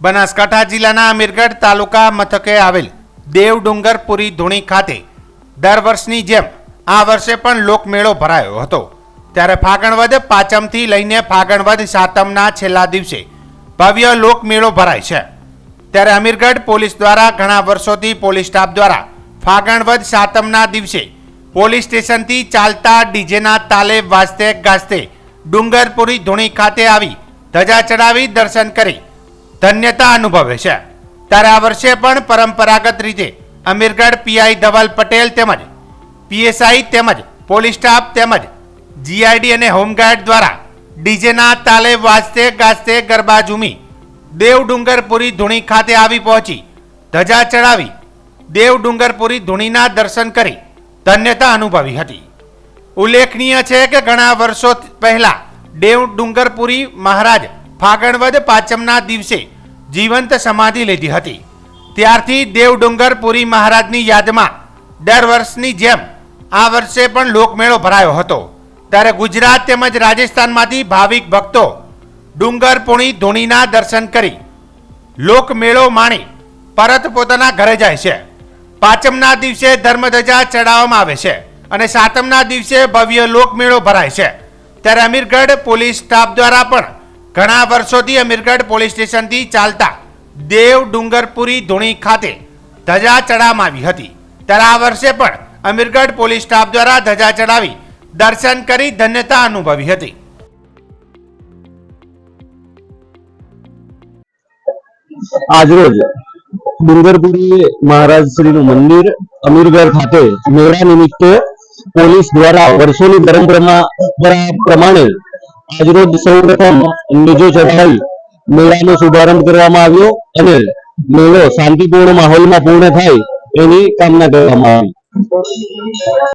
બનાસકાંઠા જિલ્લાના અમીરગઢ તાલુકા મથકે આવેલ દેવડુંગરપુરી ધૂણી ખાતે દર વર્ષની જેમ આ વર્ષે પણ લોકમેળો ભરાયો હતો। ત્યારે ફાગણ વદ પાંચમથી લઈને ફાગણ વદ સાતમના છેલ્લા દિવસે ભવ્ય લોકમેળો ભરાય છે। ત્યારે અમીરગઢ પોલીસ દ્વારા ઘણા વર્ષોથી પોલીસ સ્ટાફ દ્વારા ફાગણ વદ સાતમના દિવસે પોલીસ સ્ટેશનથી ચાલતા ડીજેના તાલે વાજતે ગાજતે ડુંગરપુરી ધૂણી ખાતે આવી ધજા ચડાવી દર્શન કરી ધન્યતા અનુભવે છે। ત્યારે આ વર્ષે પણ પરંપરાગત રીતે અમીરગઢ પીઆઈ ધવલ પટેલ તેમજ પીએસઆઈ તેમજ પોલીસ સ્ટાફ તેમજ જીઆઈડી અને હોમગાર્ડ દ્વારા ડીજેના તાલે વાજતે ગાજતે ગરબા ઝૂમી દેવડુંગરપુરી ધૂણી ખાતે આવી પહોંચી ધજા ચડાવી દેવડુંગરપુરી ધૂણીના દર્શન કરી ધન્યતા અનુભવી હતી। ઉલ્લેખનીય છે કે ઘણા વર્ષો પહેલા દેવડુંગરપુરી મહારાજ ફાગણ વદ પાંચમના દિવસે જીવંત સમાધિ લીધી હતી। ત્યારથી દેવડુંગરપુરી મહારાજની યાદમાં દર વર્ષની જેમ આ વર્ષે પણ લોકમેળો ભરાયો હતો। ત્યારે ગુજરાત તેમજ રાજસ્થાનમાંથી ભાવિક ભક્તો ડુંગરપુરી ધૂણીના દર્શન કરી લોકમેળો માણી પરત પોતાના ઘરે જાય છે। પાંચમના દિવસે ધર્મધજા ચડાવવામાં આવે છે અને સાતમના દિવસે ભવ્ય લોકમેળો ભરાય છે। ત્યારે અમીરગઢ પોલીસ સ્ટાફ દ્વારા પણ ઘણા વર્ષોથી અમીરગઢ પોલીસ સ્ટેશનથી ચાલતા દેવડુંગરપુરી ધૂણી ખાતે ધજા ચડાવવામાં આવી હતી। ત્યારે આ વર્ષે પણ અમીરગઢ પોલીસ સ્ટાફ દ્વારા ધજા ચડાવી દર્શન કરી ધન્યતા અનુભવી હતી। આજરોજ ડુંગરપુરી મહારાજ શ્રીનું મંદિર અમીરગઢ ખાતે મેળા નિમિત્તે પોલીસ દ્વારા વર્ષોની પરંપરા પ્રમાણે આજરોજ સૌપ્રથમ ડીજે ચઢાવી મેળાનો શુભારંભ કરવામાં આવ્યો અને મેળો શાંતિપૂર્ણ માહોલમાં પૂર્ણ થાય એની કામના કરવામાં આવી।